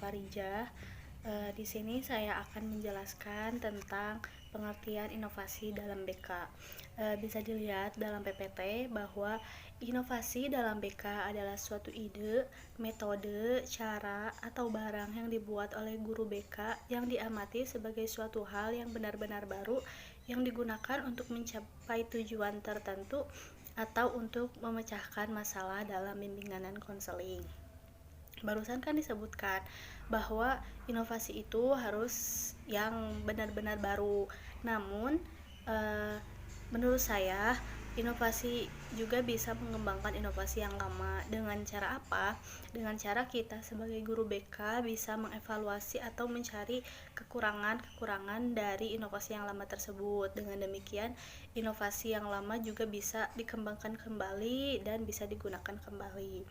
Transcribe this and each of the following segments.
Farijah. Di sini saya akan menjelaskan tentang pengertian inovasi dalam BK. Bisa dilihat dalam PPT bahwa inovasi dalam BK adalah suatu ide, metode, cara, atau barang yang dibuat oleh guru BK yang diamati sebagai suatu hal yang benar-benar baru yang digunakan untuk mencapai tujuan tertentu atau untuk memecahkan masalah dalam bimbingan dan konseling. Barusan kan disebutkan bahwa inovasi itu harus yang benar-benar baru. Namun menurut saya inovasi juga bisa mengembangkan inovasi yang lama. Dengan cara apa? Dengan cara kita sebagai guru BK bisa mengevaluasi atau mencari kekurangan-kekurangan dari inovasi yang lama tersebut. Dengan demikian, inovasi yang lama juga bisa dikembangkan kembali dan bisa digunakan kembali.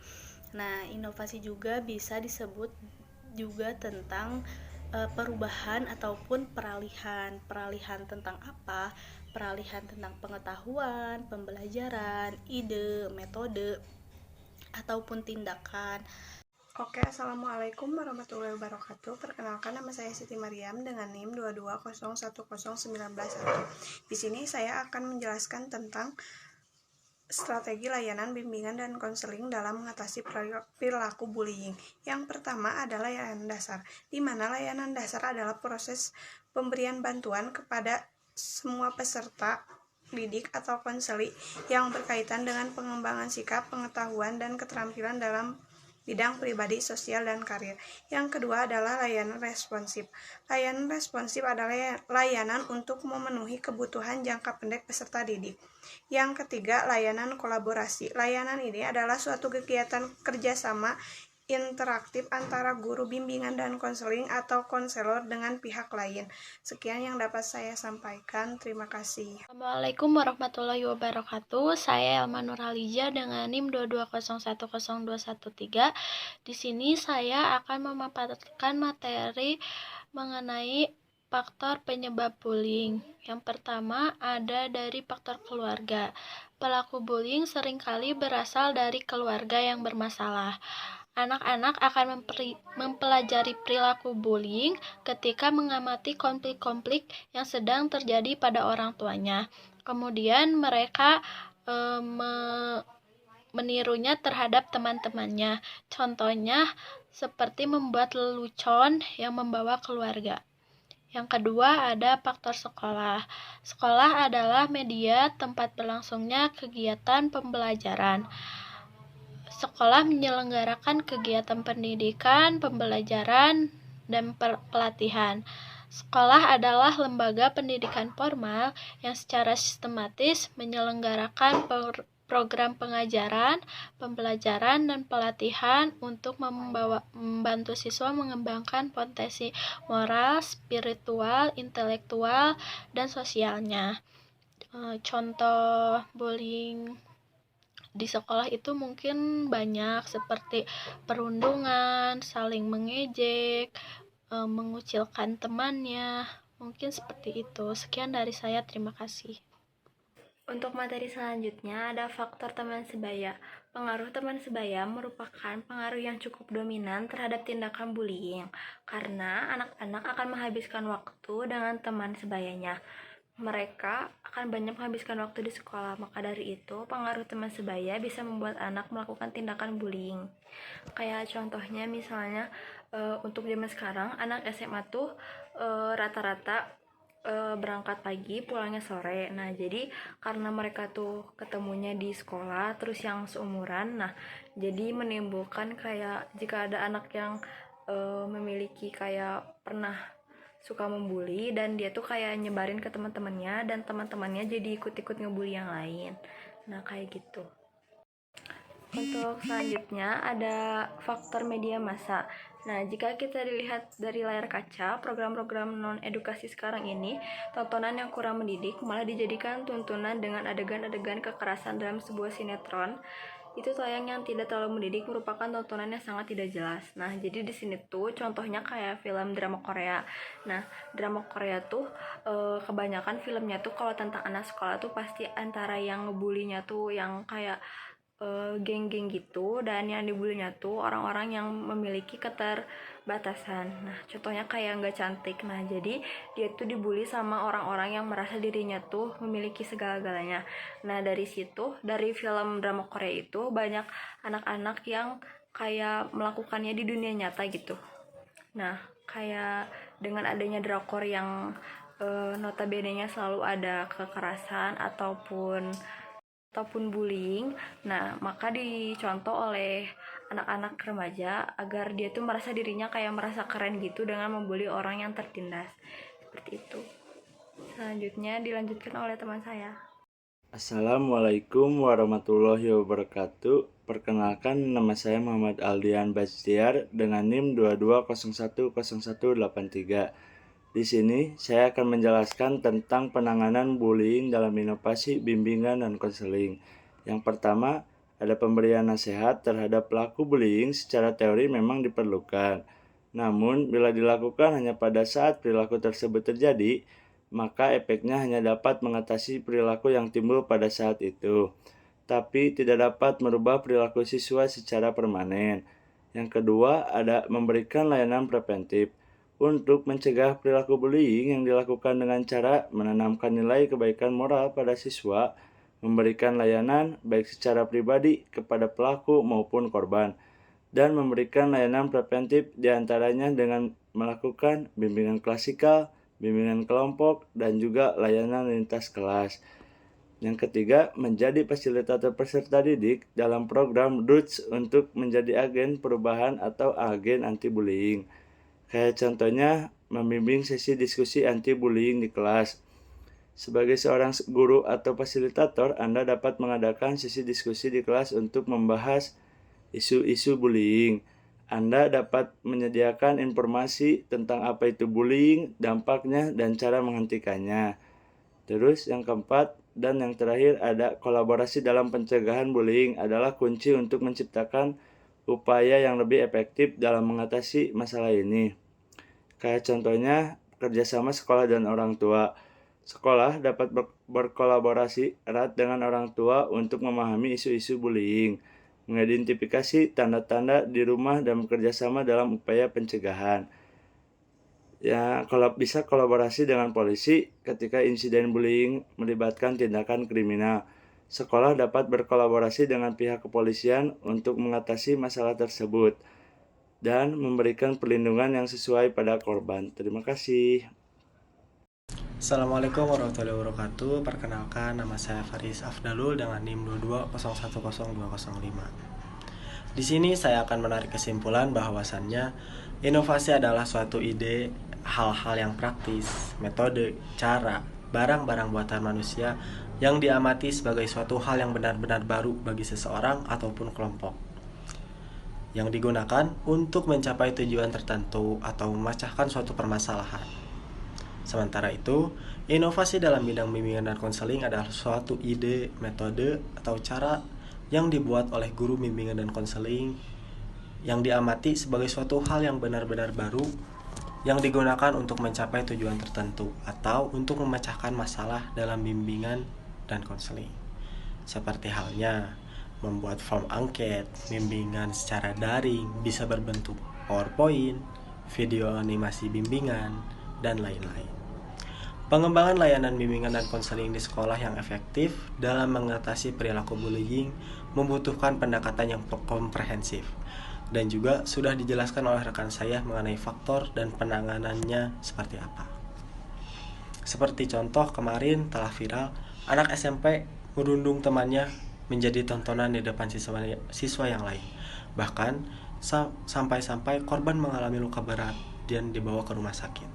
Nah, inovasi juga bisa disebut juga tentang perubahan ataupun peralihan. Peralihan tentang apa? Peralihan tentang pengetahuan, pembelajaran, ide, metode, ataupun tindakan. Oke, Assalamualaikum warahmatullahi wabarakatuh. Perkenalkan, nama saya Siti Mariam dengan NIM 220101911. Di sini saya akan menjelaskan tentang strategi layanan bimbingan dan konseling dalam mengatasi perilaku bullying. Yang pertama adalah layanan dasar, di mana layanan dasar adalah proses pemberian bantuan kepada semua peserta didik atau konseli yang berkaitan dengan pengembangan sikap, pengetahuan, dan keterampilan dalam bidang pribadi, sosial, dan karir. Yang kedua adalah layanan responsif. Layanan responsif adalah layanan untuk memenuhi kebutuhan jangka pendek peserta didik. Yang ketiga, layanan kolaborasi. Layanan ini adalah suatu kegiatan kerjasama interaktif antara guru bimbingan dan konseling atau konselor dengan pihak lain. Sekian yang dapat saya sampaikan. Terima kasih. Assalamualaikum warahmatullahi wabarakatuh. Saya Elma Nurhaliza dengan NIM 220102113. Di sini saya akan memaparkan materi mengenai faktor penyebab bullying. Yang pertama ada dari faktor keluarga. Pelaku bullying seringkali berasal dari keluarga yang bermasalah. Anak-anak akan mempelajari perilaku bullying ketika mengamati konflik-konflik yang sedang terjadi pada orang tuanya. Kemudian mereka menirunya terhadap teman-temannya. Contohnya seperti membuat lelucon yang membawa keluarga. Yang kedua ada faktor sekolah. Sekolah adalah media tempat berlangsungnya kegiatan pembelajaran. Sekolah menyelenggarakan kegiatan pendidikan, pembelajaran, dan pelatihan. Sekolah adalah lembaga pendidikan formal yang secara sistematis menyelenggarakan program pengajaran, pembelajaran, dan pelatihan untuk membantu siswa mengembangkan potensi moral, spiritual, intelektual, dan sosialnya. Contoh bullying di sekolah itu mungkin banyak seperti perundungan, saling mengejek, mengucilkan temannya, mungkin seperti itu. Sekian dari saya, terima kasih. Untuk materi selanjutnya ada faktor teman sebaya. Pengaruh teman sebaya merupakan pengaruh yang cukup dominan terhadap tindakan bullying karena anak-anak akan menghabiskan waktu dengan teman sebayanya. Mereka akan banyak menghabiskan waktu di sekolah, maka dari itu pengaruh teman sebaya bisa membuat anak melakukan tindakan bullying. Kayak contohnya misalnya untuk zaman sekarang anak SMA tuh rata-rata berangkat pagi pulangnya sore. Nah jadi karena mereka tuh ketemunya di sekolah terus yang seumuran, nah jadi menimbulkan kayak jika ada anak yang memiliki kayak pernah suka membuli dan dia tuh kayak nyebarin ke teman-temannya dan teman-temannya jadi ikut-ikut ngebully yang lain. Nah kayak gitu. Untuk selanjutnya ada faktor media massa. Nah, jika kita dilihat dari layar kaca, program-program non-edukasi sekarang ini, tontonan yang kurang mendidik malah dijadikan tuntunan dengan adegan-adegan kekerasan dalam sebuah sinetron. Itu tayang yang tidak terlalu mendidik merupakan tontonan yang sangat tidak jelas. Nah, jadi di sini tuh contohnya kayak film drama Korea. Nah, drama Korea tuh kebanyakan filmnya tuh kalau tentang anak sekolah tuh pasti antara yang ngebulinya tuh yang kayak geng-geng gitu, dan yang dibulinya tuh orang-orang yang memiliki keterbatasan. Nah, contohnya kayak nggak cantik. Nah, jadi dia tuh dibully sama orang-orang yang merasa dirinya tuh memiliki segala-galanya. Nah, dari situ, dari film drama Korea itu banyak anak-anak yang kayak melakukannya di dunia nyata gitu. Nah, kayak dengan adanya drakor yang notabene-nya selalu ada kekerasan ataupun bullying. Nah, maka dicontoh oleh anak-anak remaja agar dia tuh merasa dirinya kayak merasa keren gitu dengan membuli orang yang tertindas. Seperti itu. Selanjutnya dilanjutkan oleh teman saya. Assalamualaikum warahmatullahi wabarakatuh. Perkenalkan, nama saya Muhammad Aldian Bastiar dengan NIM 22010183. Di sini saya akan menjelaskan tentang penanganan bullying dalam inovasi, bimbingan, dan konseling. Yang pertama, ada pemberian nasihat terhadap pelaku bullying secara teori memang diperlukan. Namun, bila dilakukan hanya pada saat perilaku tersebut terjadi, maka efeknya hanya dapat mengatasi perilaku yang timbul pada saat itu, tapi tidak dapat merubah perilaku siswa secara permanen. Yang kedua, ada memberikan layanan preventif. Untuk mencegah perilaku bullying yang dilakukan dengan cara menanamkan nilai kebaikan moral pada siswa, memberikan layanan baik secara pribadi kepada pelaku maupun korban, dan memberikan layanan preventif diantaranya dengan melakukan bimbingan klasikal, bimbingan kelompok, dan juga layanan lintas kelas. Yang ketiga, menjadi fasilitator peserta didik dalam program DUTS untuk menjadi agen perubahan atau agen anti-bullying. Kayak contohnya, membimbing sesi diskusi anti-bullying di kelas. Sebagai seorang guru atau fasilitator, Anda dapat mengadakan sesi diskusi di kelas untuk membahas isu-isu bullying. Anda dapat menyediakan informasi tentang apa itu bullying, dampaknya, dan cara menghentikannya. Terus yang keempat dan yang terakhir, ada kolaborasi dalam pencegahan bullying adalah kunci untuk menciptakan upaya yang lebih efektif dalam mengatasi masalah ini. Kayak contohnya, kerjasama sekolah dan orang tua. Sekolah dapat berkolaborasi erat dengan orang tua untuk memahami isu-isu bullying, mengidentifikasi tanda-tanda di rumah, dan bekerjasama dalam upaya pencegahan. Ya, kalau bisa kolaborasi dengan polisi ketika insiden bullying melibatkan tindakan kriminal. Sekolah dapat berkolaborasi dengan pihak kepolisian untuk mengatasi masalah tersebut dan memberikan perlindungan yang sesuai pada korban. Terima kasih. Assalamualaikum warahmatullahi wabarakatuh. Perkenalkan, nama saya Faris Afdalul dengan NIM 22010205. Di sini saya akan menarik kesimpulan bahwasannya inovasi adalah suatu ide, hal-hal yang praktis, metode, cara, barang-barang buatan manusia yang diamati sebagai suatu hal yang benar-benar baru bagi seseorang ataupun kelompok, yang digunakan untuk mencapai tujuan tertentu atau memecahkan suatu permasalahan. Sementara itu, inovasi dalam bidang bimbingan dan konseling adalah suatu ide, metode, atau cara yang dibuat oleh guru bimbingan dan konseling yang diamati sebagai suatu hal yang benar-benar baru yang digunakan untuk mencapai tujuan tertentu atau untuk memecahkan masalah dalam bimbingan dan konseling. Seperti halnya membuat form angket, bimbingan secara daring bisa berbentuk PowerPoint, video animasi bimbingan, dan lain-lain. Pengembangan layanan bimbingan dan konseling di sekolah yang efektif dalam mengatasi perilaku bullying membutuhkan pendekatan yang komprehensif, dan juga sudah dijelaskan oleh rekan saya mengenai faktor dan penanganannya seperti apa. Seperti contoh kemarin telah viral, anak SMP merundung temannya menjadi tontonan di depan siswa yang lain. Bahkan sampai-sampai korban mengalami luka berat dan dibawa ke rumah sakit.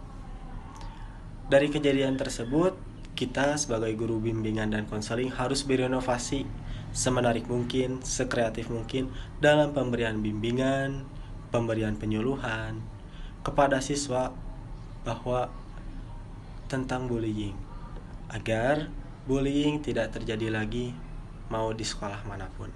Dari kejadian tersebut, kita sebagai guru bimbingan dan konseling harus berinovasi semenarik mungkin, sekreatif mungkin dalam pemberian bimbingan, pemberian penyuluhan kepada siswa bahwa tentang bullying, agar bullying tidak terjadi lagi mau di sekolah manapun.